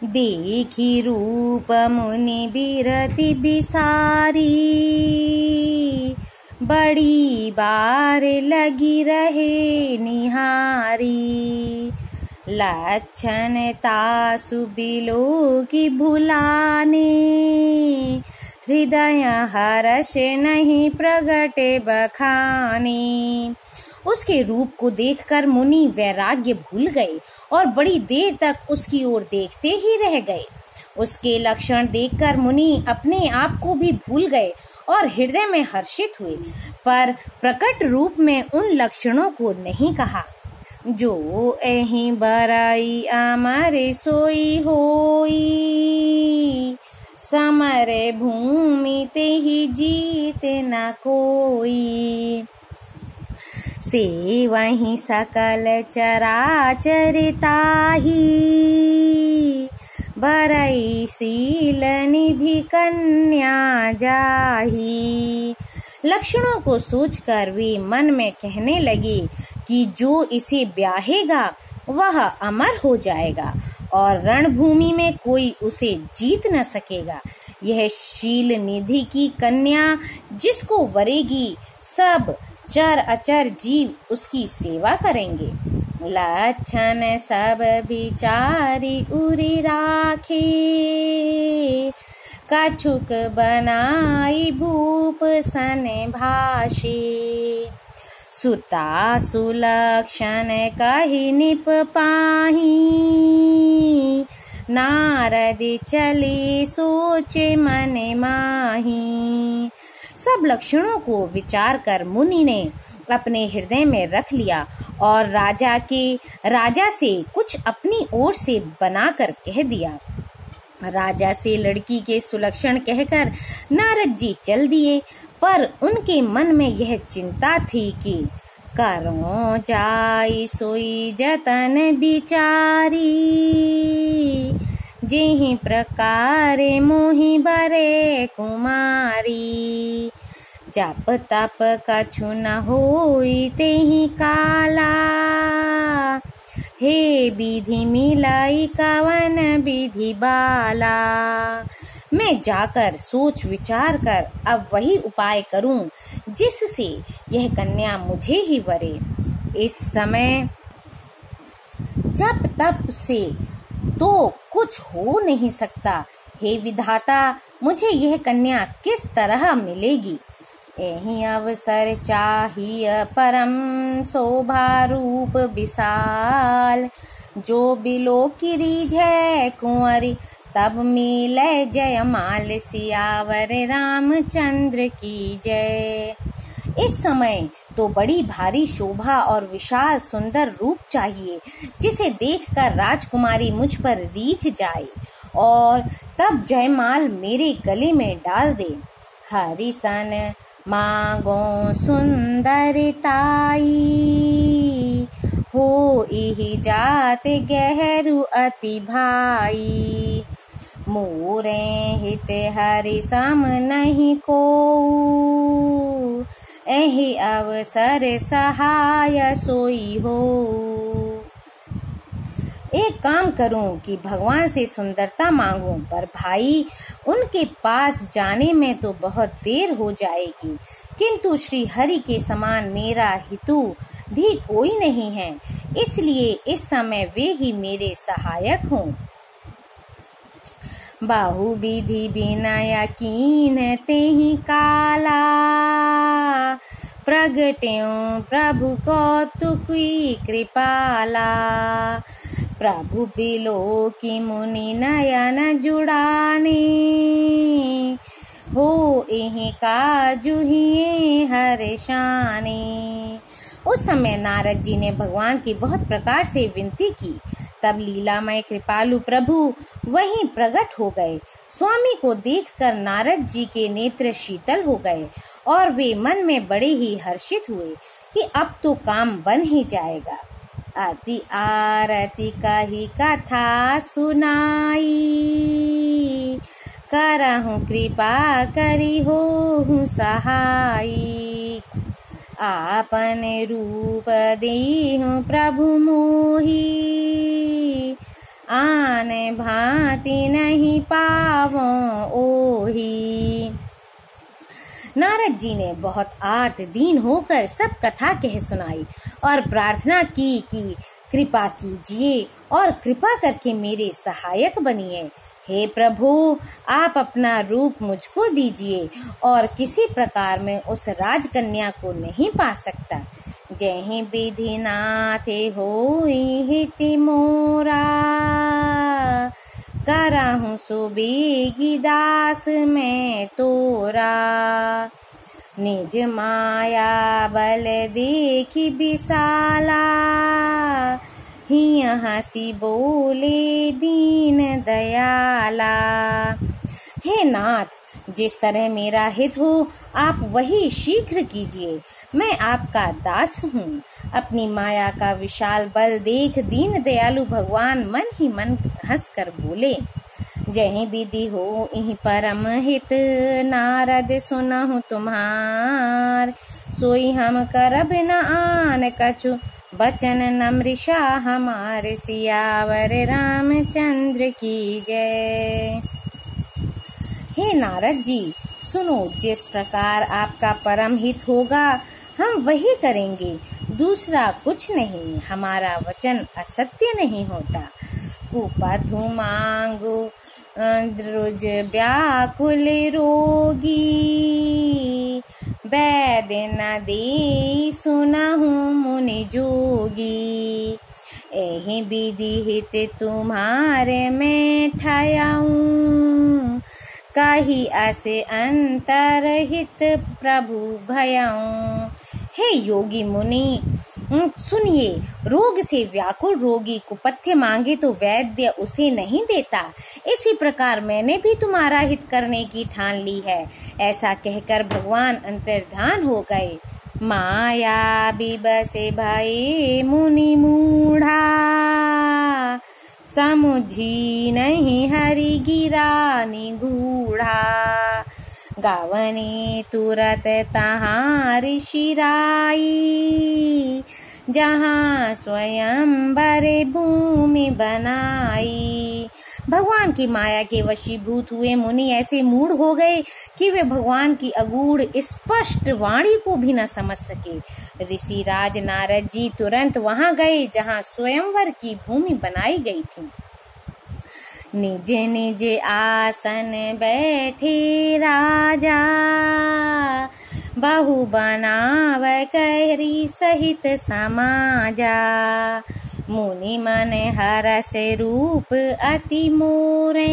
देखी रूप मुनि बिरति बिसारी, बड़ी बार लगी रहे निहारी। लक्षण तासु बिलो की भुलाने, हृदय हर्ष नहीं प्रगटे बखाने। उसके रूप को देखकर मुनि वैराग्य भूल गए और बड़ी देर तक उसकी ओर देखते ही रह गए। उसके लक्षण देखकर मुनि अपने आप को भी भूल गए और हृदय में हर्षित हुए, पर प्रकट रूप में उन लक्षणों को नहीं कहा। जो एहि बराई अमर सोई होई, समर भूमि ते ही जीत न कोई। से वहीं सकल चराचर ताही, बरई शील निधि कन्या जाही। लक्षणों को सोचकर वे मन में कहने लगे कि जो इसे ब्याहेगा वह अमर हो जाएगा और रणभूमि में कोई उसे जीत न सकेगा। यह शील निधि की कन्या जिसको वरेगी, सब चर अचर जीव उसकी सेवा करेंगे। लक्षण सब विचारी उरी राखे, कछुक बनाई भूप सन भाषे। सुता सुलक्षण कहि निप पाही, नारद चले सोचे मन माही। सब लक्षणों को विचार कर मुनि ने अपने हृदय में रख लिया और राजा से कुछ अपनी ओर से बनाकर कह दिया। राजा से लड़की के सुलक्षण कहकर नारद जी चल दिए, पर उनके मन में यह चिंता थी कि करो जाई सोई जतन बिचारी, जेहि प्रकार मोहि बरे कुमारी। जप तप कछु न होई तेहि काला, हे विधि मिलाई कवन विधि बाला। मैं जाकर सोच विचार कर अब वही उपाय करूं जिससे यह कन्या मुझे ही वरे। इस समय जप तप से तो कुछ हो नहीं सकता। हे विधाता, मुझे यह कन्या किस तरह मिलेगी? एहि अवसर चाहिए परम शोभा रूप विशाल, जो बिलो की रीझ है कुंवरी तब मिले जयमाल। सियावर रामचंद्र की जय। इस समय तो बड़ी भारी शोभा और विशाल सुंदर रूप चाहिए, जिसे देखकर राजकुमारी मुझ पर रीझ जाए और तब जयमाल मेरे गले में डाल दे। हरि सन मांगो सुंदरताई, हो इहि जात गहरू अति भाई। मोरे हित हरि सम नहीं को, एहि अवसर सहाय सोई हो। एक काम करूं कि भगवान से सुंदरता मांगूं, पर भाई उनके पास जाने में तो बहुत देर हो जाएगी। किंतु श्री हरि के समान मेरा हितु भी कोई नहीं है, इसलिए इस समय वे ही मेरे सहायक हों। बाहु विधि विनय कीन तेहि काला, प्रगट्यों प्रभु कौतुकी कृपाला। प्रभु बिलो की मुनि नयन जुड़ाने, हो एहि काजुहिए हर्षाने। उस समय नारद जी ने भगवान की बहुत प्रकार से विनती की। तब लीलामय कृपालु प्रभु वहीं प्रकट हो गए। स्वामी को देखकर नारद जी के नेत्र शीतल हो गए और वे मन में बड़े ही हर्षित हुए कि अब तो काम बन ही जाएगा। अति आरती कही कथा सुनाई, करहु कृपा करी होहु सहाई। आपन रूप देहु प्रभु मोहि, जान भांति नहीं पावो ओही। नारद जी ने बहुत आर्त दीन होकर सब कथा कह सुनाई और प्रार्थना की कि कृपा कीजिए और कृपा करके मेरे सहायक बनिए। हे प्रभु, आप अपना रूप मुझको दीजिए और किसी प्रकार में उस राजकन्या को नहीं पा सकता। जहि विधि नाथ होई हिति मोरा, करहूं सुबेगी दास मैं तोरा। निज माया बल देखी विशाला, हिय हंसी बोले दीन दयाला। हे नाथ, जिस तरह मेरा हित हो आप वही शीघ्र कीजिए। मैं आपका दास हूँ। अपनी माया का विशाल बल देख दीन दयालु भगवान मन ही मन हंसकर बोले, जहि विधि हो इहि परम हित, नारद सुनहु तुम्हार। सोई हम करब न आन कछु, बचन नमृषा हमारे। सियावर रामचंद्र की जय। हे नारद जी, सुनो, जिस प्रकार आपका परम हित होगा हम वही करेंगे, दूसरा कुछ नहीं। हमारा वचन असत्य नहीं होता। कुपथु मांगु द्रुज व्याकुल रोगी, वैद न दे सुनहु मुनि जोगी। एहि विधि हित तुम्हारे मैं ठायाऊं, कही असे अंतरहित प्रभु भयाऊं। हे योगी मुनि, सुनिए, रोग से व्याकुल रोगी कुपथ्य मांगे तो वैद्य उसे नहीं देता। इसी प्रकार मैंने भी तुम्हारा हित करने की ठान ली है। ऐसा कहकर भगवान अंतर्धान हो गए। माया बिबसे भये मुनि मूढ़ा, समुझी नहीं हरि गिरा निगूढ़ा। गावनी तुरत तहाँ ऋषि राई, जहाँ स्वयंवर भूमि बनाई। भगवान की माया के वशीभूत हुए मुनि ऐसे मूढ़ हो गए कि वे भगवान की अगूढ़ स्पष्ट वाणी को भी न समझ सके। ऋषि राज नारद जी तुरंत वहां गए जहां स्वयंवर की भूमि बनाई गई थी। निज निज आसन बैठे राजा, बहु बनाव करी सहित समाजा। मुनि मन हरष रूप अति मोरे,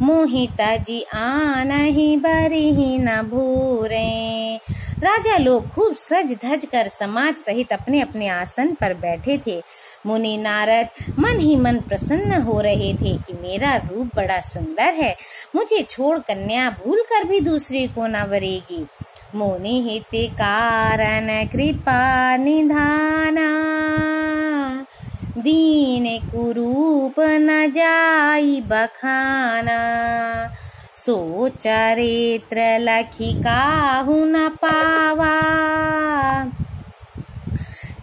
मोहित जी आनहि बरिहि न भूरे। राजा लोग खूब सज धज कर समाज सहित अपने अपने आसन पर बैठे थे। मुनि नारद मन ही मन प्रसन्न हो रहे थे कि मेरा रूप बड़ा सुंदर है, मुझे छोड़ कन्या भूल कर भी दूसरे को न वरेगी। मुनि हित कारण कृपा निधाना, दीन कुरूप न जाई बखाना। सो चरित्र लखी काहू न पावा,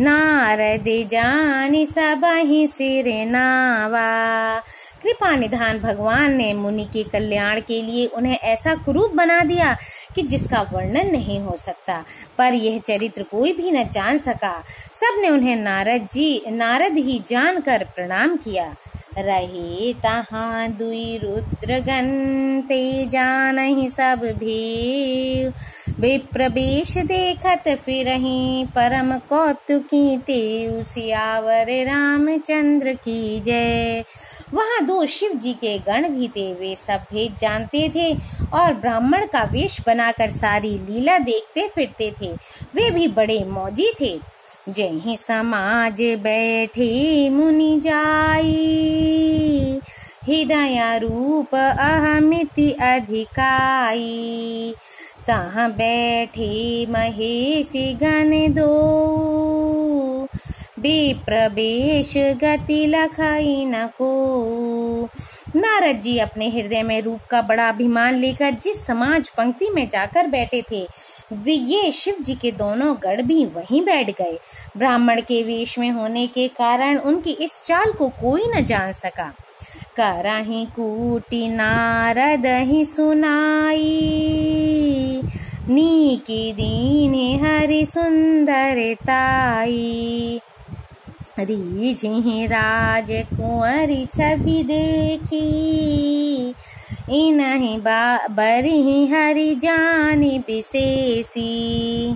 नारद जानि सबहि सिर नावा। कृपा निधान भगवान ने मुनि के कल्याण के लिए उन्हें ऐसा कुरूप बना दिया कि जिसका वर्णन नहीं हो सकता, पर यह चरित्र कोई भी न जान सका। सबने उन्हें नारद ही जानकर प्रणाम किया। रहे तहाँ दुई रुद्रगण, ते जानहि सब भेव। विप्रवेश देखत फिरहि, परम कौतुकी तेउ। सियावर रामचंद्र की जय। वहाँ दो शिव जी के गण भी थे। वे सब भेद जानते थे और ब्राह्मण का वेश बनाकर सारी लीला देखते फिरते थे। वे भी बड़े मौजी थे। जहीं समाज बैठे मुनि जाई, हृदय रूप अहमिति अधिकाई। तहाँ बैठे महेश गण दो, बेप्रवेश गति लखई न को। नारद जी अपने हृदय में रूप का बड़ा अभिमान लेकर जिस समाज पंक्ति में जाकर बैठे थे, वे ये शिव जी के दोनों गढ़ भी वहीं बैठ गए। ब्राह्मण के वेश में होने के कारण उनकी इस चाल को कोई न जान सका। करहि कूटी नारद ही सुनाई, नीकी दीन्हि हरि सुंदरताई। रीझहि राज कुंवरी छवि देखी, इनहि बरहि हरि जानि विशेषी।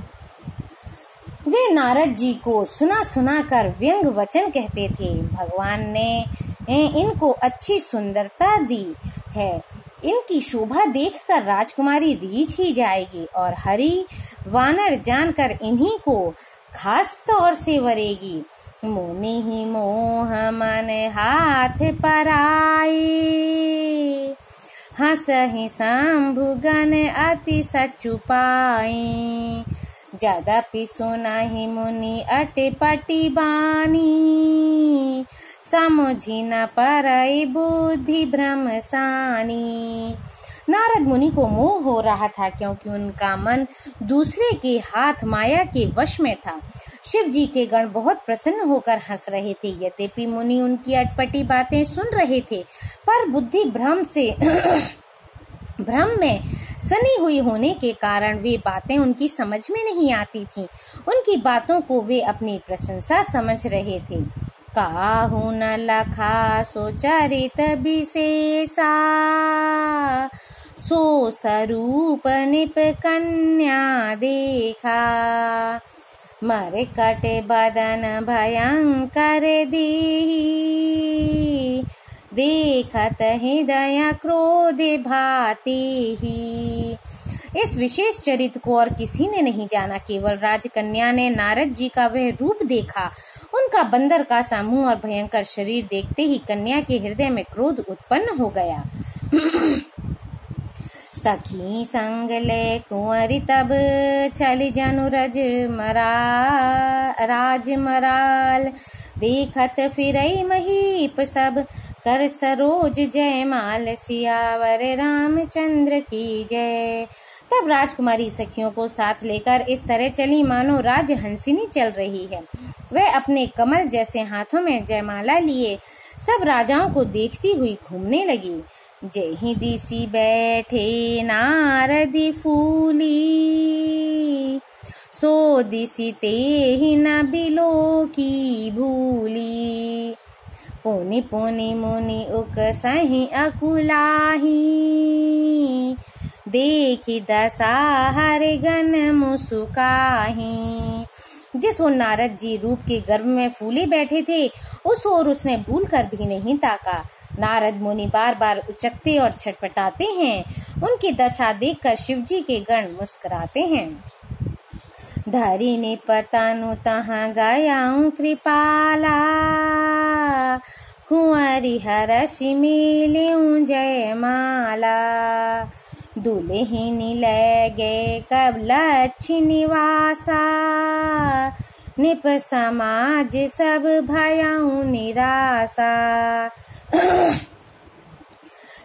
वे नारद जी को सुना सुना कर व्यंग वचन कहते थे। भगवान ने इनको अच्छी सुंदरता दी है, इनकी शोभा देखकर राजकुमारी रीझ ही जाएगी और हरि वानर जानकर इन्हीं को खास तौर से वरेगी। मुनि ही मोह मन हाथ पराए, हंसहि शंभु गण अति सचुपाए। जदपि सुनहि मुनि अटपटी बानी, समझि न परई बुद्धि भ्रम सानी। नारद मुनि को मोह हो रहा था क्योंकि उनका मन दूसरे के हाथ माया के वश में था। शिव जी के गण बहुत प्रसन्न होकर हंस रहे थे। यद्यपि मुनि उनकी अटपटी बातें सुन रहे थे, पर बुद्धि भ्रम में सनी हुई होने के कारण वे बातें उनकी समझ में नहीं आती थीं। उनकी बातों को वे अपनी प्रशंसा समझ रहे थे। काहू न लखा सो चरित विशेषा, सो स्वरूप निप कन्या देखा। मरकट बदन भयंकर दीहि, देखत हृदय क्रोध भाति ही। इस विशेष चरित्र को और किसी ने नहीं जाना, केवल राजकन्या ने नारद जी का वह रूप देखा। उनका बंदर का सा मुंह और भयंकर शरीर देखते ही कन्या के हृदय में क्रोध उत्पन्न हो गया। सखी संग ले कुंवरी तब चली जनु राज मराल, देखत फिरई महीप सब कर सरोज जयमाल, सियावर रामचंद्र की जय। तब राजकुमारी सखियों को साथ लेकर इस तरह चली मानो राजहंसिनी चल रही है। वह अपने कमल जैसे हाथों में जयमाला लिए सब राजाओं को देखती हुई घूमने लगी। जही दिसी बैठे नारदी फूली, सो दिसी तेहि न बिलो की भूली। पुनि पुनि मुनि उकसहि अकुलाही, देखी दशा हरि गण मुस्काही। जिस ओर नारद जी रूप के गर्भ में फूले बैठे थे, उस ओर उसने भूल कर भी नहीं ताका। नारद मुनि बार बार उचकते और छटपटाते हैं। उनकी दशा देखकर शिवजी के गण मुस्कुराते हैं। धरी ने पतनु तहाँ गयाऊं कृपाला, कुंवरी हरषि मिलियूं जयमाला। दुल्हिनी ले गए कब लक्ष्य निवासा, निप समाज सब भयाऊं निराशा।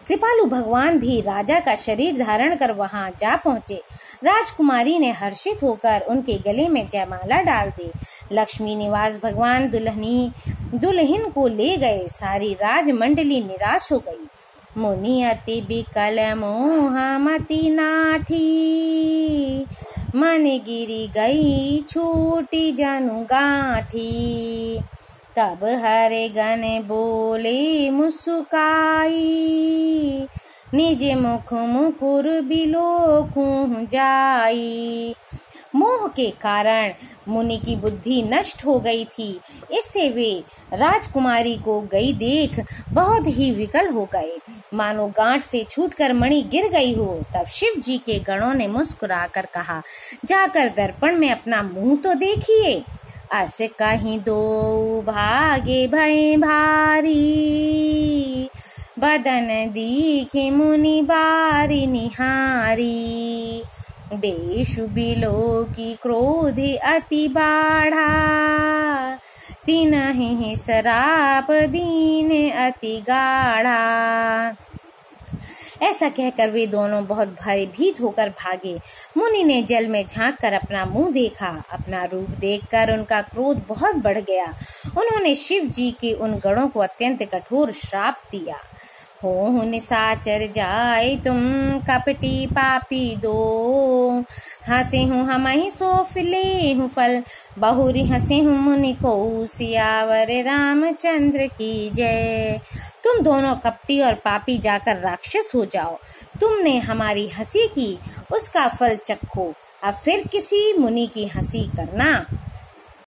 कृपालु भगवान भी राजा का शरीर धारण कर वहां जा पहुंचे। राजकुमारी ने हर्षित होकर उनके गले में जयमाला डाल दी। लक्ष्मी निवास भगवान दुल्हन को ले गए। सारी राजमंडली निराश हो गई। मुनि अति बिकल मोहमति नाठी, मन गिरी गई छूटी जनु गांठी। तब हरे गण बोले मुस्काई, निज मुख मुकुर बिलोकूं जाई। मोह के कारण मुनि की बुद्धि नष्ट हो गई थी, इससे वे राजकुमारी को गई देख बहुत ही विकल हो गए, मानो गांठ से छूटकर मणि गिर गई हो। तब शिव जी के गणों ने मुस्कुराकर कहा, जाकर दर्पण में अपना मुंह तो देखिए। अस कहीं दो भागे भय भारी, बदन दीखे मुनि बारी निहारी। देशु बिलो की क्रोध अति बाढ़ा, तीनहि शराप दीन अति गाढ़ा। ऐसा कहकर वे दोनों बहुत भयभीत होकर भागे। मुनि ने जल में झांक कर अपना मुंह देखा। अपना रूप देखकर उनका क्रोध बहुत बढ़ गया। उन्होंने शिव जी के उन गणों को अत्यंत कठोर श्राप दिया। हो निशाचर जाय तुम कपटी पापी दो, हंसे हूँ हम ही सो फिले हूँ फल, बहुरी हंसे हूँ मुनि को सियावर रामचंद्र की जय। तुम दोनों कपटी और पापी जाकर राक्षस हो जाओ। तुमने हमारी हंसी की, उसका फल चखो। अब फिर किसी मुनि की हंसी करना।